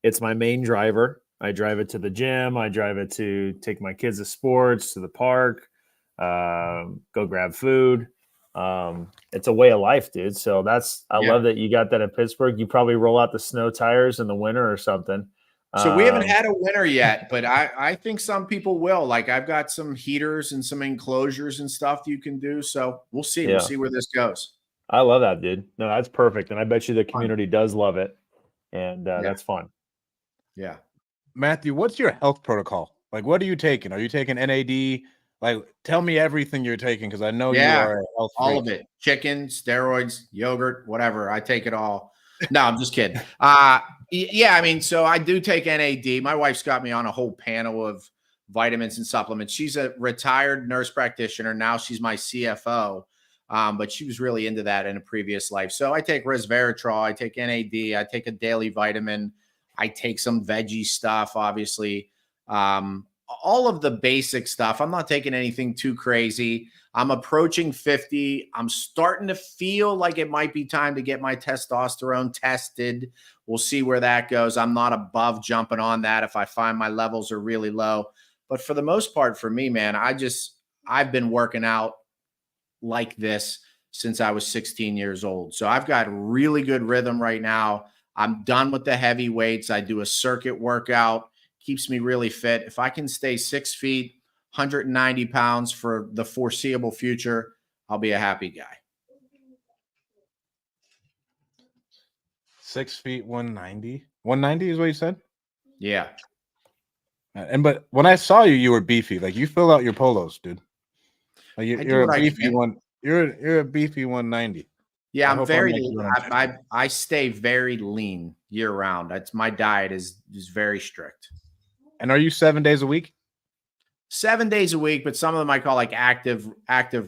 it's my main driver. I drive it to the gym. I drive it to take my kids to sports, to the park, go grab food. It's a way of life, dude. So I love that you got that in Pittsburgh. You probably roll out the snow tires in the winter or something. So we haven't had a winter yet, but I think some people will. Like I've got some heaters and some enclosures and stuff you can do. So we'll see. Yeah. We'll see where this goes. I love that, dude. No, that's perfect. And I bet you the community does love it. And that's fun. Yeah. Matthew, what's your health protocol? Like, what are you taking? Are you taking NAD? Like, tell me everything you're taking because I know you are a health freak. All of it. Chicken, steroids, yogurt, whatever. I take it all. No, I'm just kidding. Yeah, I mean, so I do take NAD. My wife's got me on a whole panel of vitamins and supplements. She's a retired nurse practitioner. Now she's my CFO, but she was really into that in a previous life. So I take resveratrol. I take NAD. I take a daily vitamin. I take some veggie stuff, obviously. All of the basic stuff. I'm not taking anything too crazy. I'm approaching 50. I'm starting to feel like it might be time to get my testosterone tested. We'll see where that goes. I'm not above jumping on that if I find my levels are really low. But for the most part, for me, man, I've been working out like this since I was 16 years old. So I've got really good rhythm right now. I'm done with the heavy weights. I do a circuit workout. Keeps me really fit. If I can stay 6 feet, 190 pounds for the foreseeable future, I'll be a happy guy. 6 feet, 190. 190 is what you said? Yeah. But when I saw you, you were beefy. Like you fill out your polos, dude. Like you're a beefy one. You're a beefy 190. Yeah, I'm very. I stay very lean year round. That's my diet is very strict. And are you 7 days a week? 7 days a week, but some of them I call like active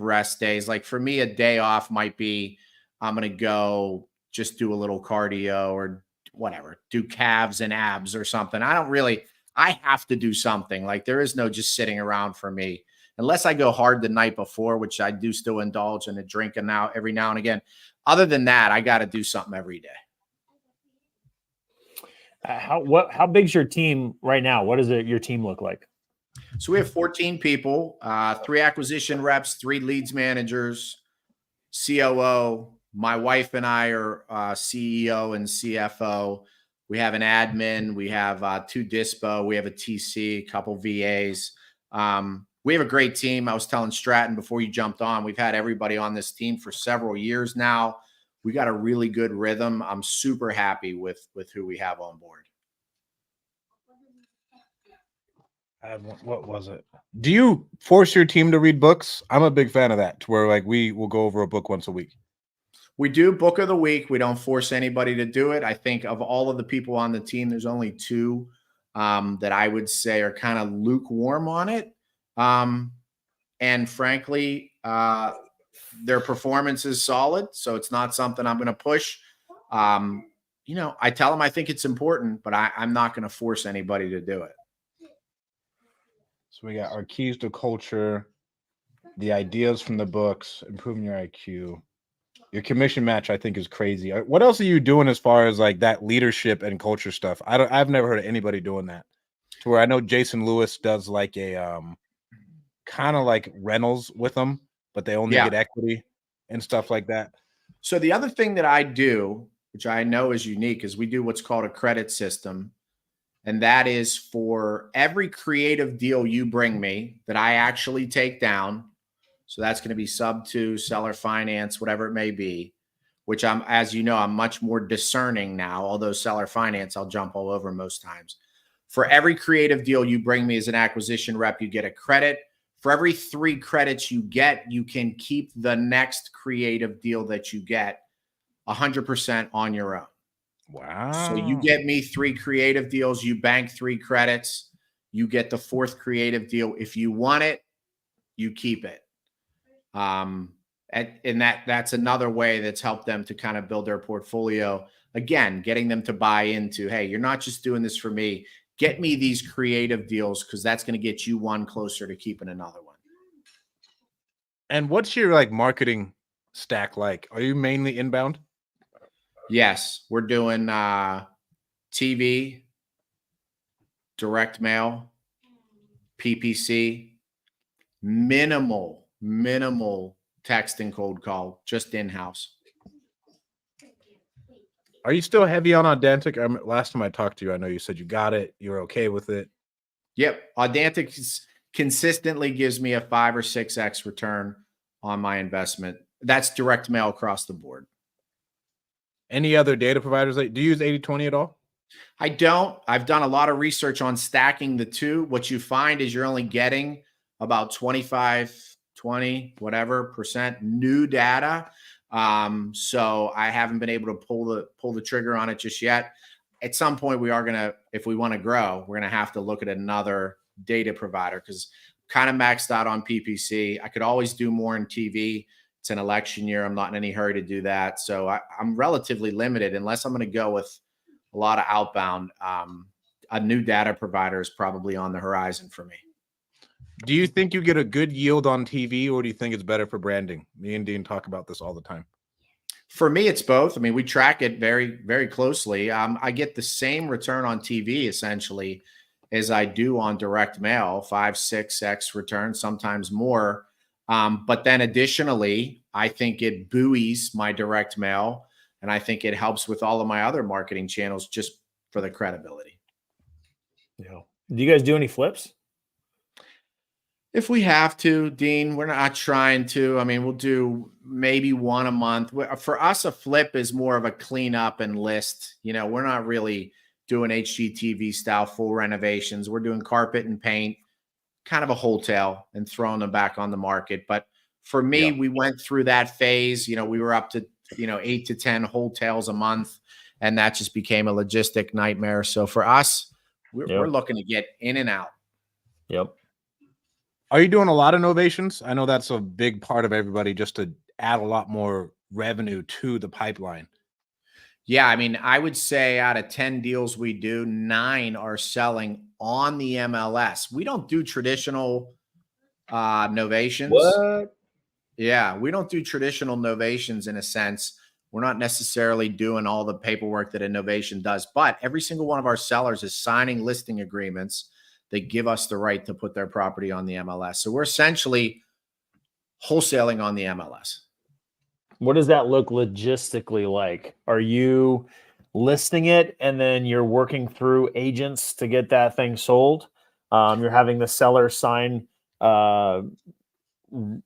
rest days. Like for me, a day off might be I'm going to go just do a little cardio or whatever, do calves and abs or something. I have to do something. Like there is no just sitting around for me unless I go hard the night before, which I do still indulge in a drink every now and again. Other than that, I got to do something every day. How big's your team right now? What does your team look like? So we have 14 people, 3 acquisition reps, 3 leads managers, COO. My wife and I are CEO and CFO. We have an admin. We have 2 dispo. We have a TC, a couple VAs. We have a great team. I was telling Stratton before you jumped on, we've had everybody on this team for several years now. We got a really good rhythm. I'm super happy with who we have on board. What was it? Do you force your team to read books? I'm a big fan of that, to where like we will go over a book once a week. We do book of the week. We don't force anybody to do it. I think of all of the people on the team, there's only 2 that I would say are kind of lukewarm on it. And frankly, their performance is solid. So it's not something I'm going to push. I tell them I think it's important, but I'm not going to force anybody to do it. So we got our keys to culture, the ideas from the books, improving your IQ. Your commission match, I think, is crazy. What else are you doing as far as like that leadership and culture stuff? I've never heard of anybody doing that. To where I know Jason Lewis does like a kind of like rentals with them, but they only get equity and stuff like that. So the other thing that I do, which I know is unique, is we do what's called a credit system. And that is for every creative deal you bring me that I actually take down. So that's going to be sub to seller finance, whatever it may be, which I'm, as you know, I'm much more discerning now. Although seller finance, I'll jump all over most times. For every creative deal you bring me as an acquisition rep, you get a credit. For every 3 credits you get, you can keep the next creative deal that you get 100% on your own. Wow. So you get me 3 creative deals, you bank 3 credits, you get the 4th creative deal. If you want it, you keep it. And that's another way that's helped them to kind of build their portfolio. Again, getting them to buy into, hey, you're not just doing this for me. Get me these creative deals because that's going to get you one closer to keeping another one. And what's your like marketing stack like? Are you mainly inbound? Yes, we're doing TV, direct mail, PPC, minimal text and cold call, just in-house. Are you still heavy on Audantic? Last time I talked to you, I know you said you got it. You were okay with it. Yep. Audantic consistently gives me a 5 or 6x return on my investment. That's direct mail across the board. Any other data providers? Do you use 80/20 at all? I don't. I've done a lot of research on stacking the two. What you find is you're only getting about 25, 20, whatever % new data. So I haven't been able to pull the trigger on it just yet. At some point, we are going to, if we want to grow, we're going to have to look at another data provider because kind of maxed out on PPC. I could always do more in TV. It's an election year. I'm not in any hurry to do that. So I'm relatively limited unless I'm going to go with a lot of outbound. A new data provider is probably on the horizon for me. Do you think you get a good yield on TV or do you think it's better for branding? Me and Dean talk about this all the time. For me, it's both. I mean, we track it very, very closely. I get the same return on TV essentially as I do on direct mail, 5, 6x return, sometimes more. But then additionally, I think it buoys my direct mail and I think it helps with all of my other marketing channels just for the credibility. Yeah. Do you guys do any flips? If we have to, Dean, we're not trying to. I mean, we'll do maybe one a month. For us, a flip is more of a cleanup and list. You know, we're not really doing HGTV style full renovations. We're doing carpet and paint, kind of a wholesale and throwing them back on the market. But for me, we went through that phase. You know, we were up to, 8 to 10 wholesales a month, and that just became a logistic nightmare. So for us, we're looking to get in and out. Yep. Are you doing a lot of novations? I know that's a big part of everybody just to add a lot more revenue to the pipeline. Yeah, I mean, I would say out of 10 deals we do, 9 are selling on the MLS. We don't do traditional novations. What? Yeah, we don't do traditional novations in a sense. We're not necessarily doing all the paperwork that a novation does, but every single one of our sellers is signing listing agreements that give us the right to put their property on the MLS. So we're essentially wholesaling on the MLS. What does that look logistically like? Are you listing it and then you're working through agents to get that thing sold? You're having the seller sign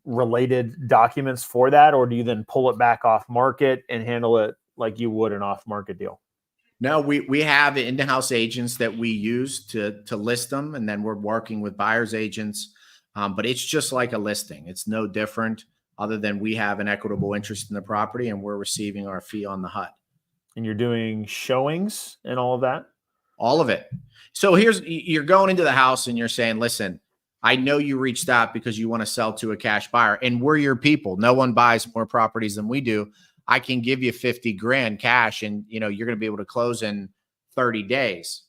related documents for that, or do you then pull it back off market and handle it like you would an off market deal? No, we have in-house agents that we use to list them, and then we're working with buyer's agents. But it's just like a listing. It's no different other than we have an equitable interest in the property and we're receiving our fee on the HUD. And you're doing showings and all of that? All of it. So you're going into the house and you're saying, listen, I know you reached out because you want to sell to a cash buyer and we're your people. No one buys more properties than we do. I can give you 50 grand cash and you're going to be able to close in 30 days.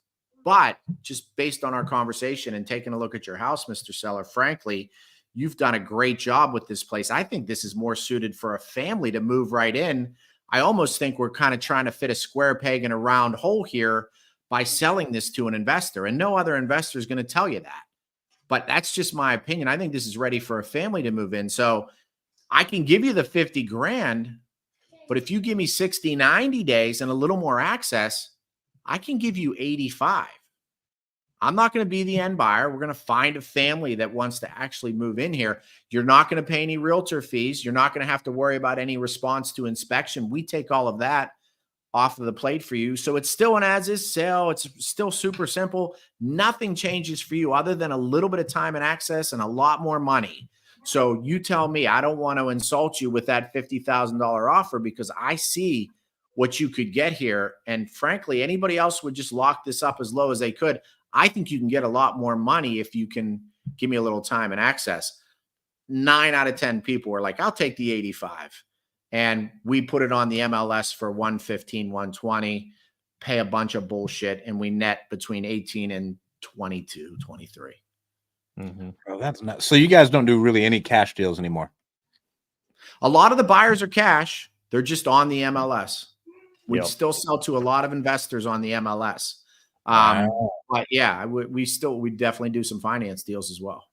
But just based on our conversation and taking a look at your house, Mr. Seller, frankly, you've done a great job with this place. I think this is more suited for a family to move right in. I almost think we're kind of trying to fit a square peg in a round hole here by selling this to an investor, and no other investor is going to tell you that. But that's just my opinion. I think this is ready for a family to move in. So I can give you the 50 grand, but if you give me 60, 90 days and a little more access, I can give you 85. I'm not going to be the end buyer. We're going to find a family that wants to actually move in here. You're not going to pay any realtor fees. You're not going to have to worry about any response to inspection. We take all of that off of the plate for you. So it's still an as-is sale. It's still super simple. Nothing changes for you other than a little bit of time and access and a lot more money. So you tell me, I don't want to insult you with that $50,000 offer because I see what you could get here. And frankly, anybody else would just lock this up as low as they could. I think you can get a lot more money if you can give me a little time and access. 9 out of 10 people are like, I'll take the 85. And we put it on the MLS for 115, 120, pay a bunch of bullshit, and we net between 18 and 22, 23. Mm-hmm. Oh, that's not so. You guys don't do really any cash deals anymore. A lot of the buyers are cash. They're just on the MLS. We Yep. still sell to a lot of investors on the MLS. Wow. But yeah, we definitely do some finance deals as well.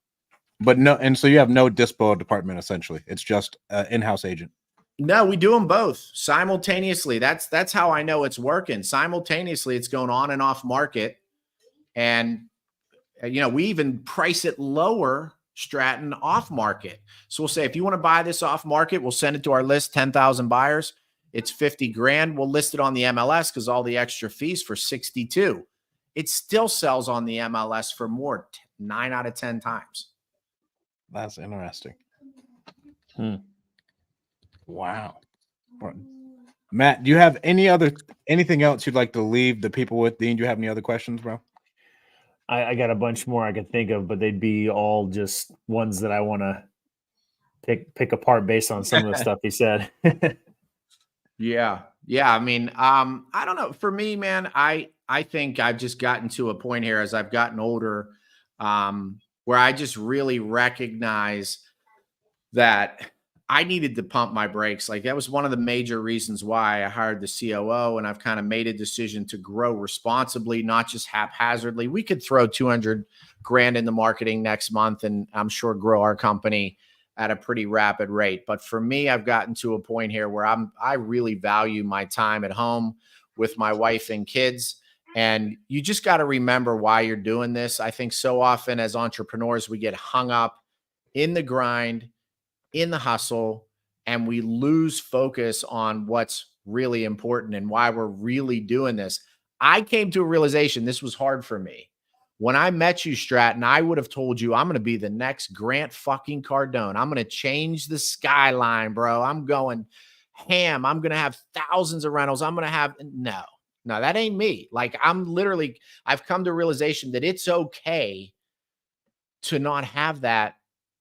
But no, and so you have no dispo department essentially. It's just an in-house agent. No, we do them both simultaneously. That's how I know it's working. Simultaneously, it's going on and off market. And, we even price it lower, Stratton, off market. So we'll say, if you want to buy this off market, we'll send it to our list, 10,000 buyers. It's 50 grand. We'll list it on the MLS because all the extra fees for 62. It still sells on the MLS for more, 9 out of 10 times. That's interesting. Wow. Matt, do you have anything else you'd like to leave the people with? Dean, do you have any other questions, bro? I got a bunch more I could think of, but they'd be all just ones that I want to pick apart based on some of the stuff he said. Yeah. I mean, I don't know. For me, man, I think I've just gotten to a point here as I've gotten older, where I just really recognize that I needed to pump my brakes. Like that was one of the major reasons why I hired the COO, and I've kind of made a decision to grow responsibly, not just haphazardly. We could throw 200 grand into marketing next month and I'm sure grow our company at a pretty rapid rate. But for me, I've gotten to a point here where I really value my time at home with my wife and kids. And you just got to remember why you're doing this. I think so often as entrepreneurs, we get hung up in the grind, in the hustle, and we lose focus on what's really important and why we're really doing this. I came to a realization this was hard for me. When I met you, Stratton, I would have told you I'm going to be the next Grant fucking Cardone. I'm going to change the skyline, bro. I'm going ham. I'm going to have thousands of rentals. I'm going to have no, that ain't me. Like I've come to a realization that it's okay to not have that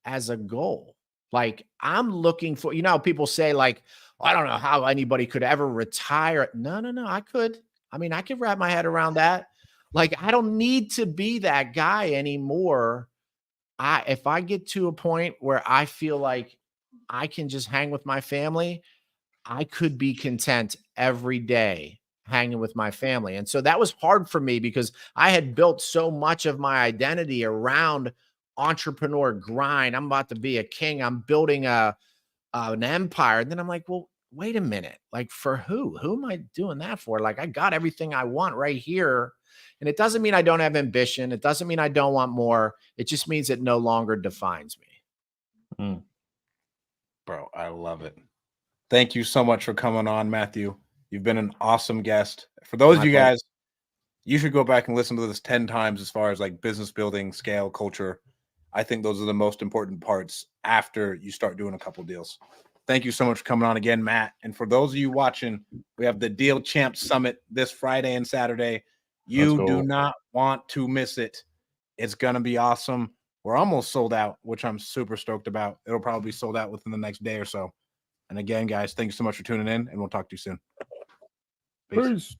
as a goal. Like I'm looking for, people say like, I don't know how anybody could ever retire. No, I could. I mean, I could wrap my head around that. Like, I don't need to be that guy anymore. If I get to a point where I feel like I can just hang with my family, I could be content every day hanging with my family. And so that was hard for me because I had built so much of my identity around entrepreneur grind. I'm about to be a king. I'm building an empire. And then I'm like, well, wait a minute. Like for who? Who am I doing that for? Like I got everything I want right here. And it doesn't mean I don't have ambition. It doesn't mean I don't want more. It just means it no longer defines me. Bro, I love it. Thank you so much for coming on, Matthew. You've been an awesome guest. For those of you guys, you should go back and listen to this 10 times as far as like business building, scale, culture. I think those are the most important parts after you start doing a couple deals. Thank you so much for coming on again, Matt. And for those of you watching, we have the Deal Champs Summit this Friday and Saturday. You do not want to miss it. It's going to be awesome. We're almost sold out, which I'm super stoked about. It'll probably be sold out within the next day or so. And again, guys, thanks so much for tuning in, and we'll talk to you soon. Peace.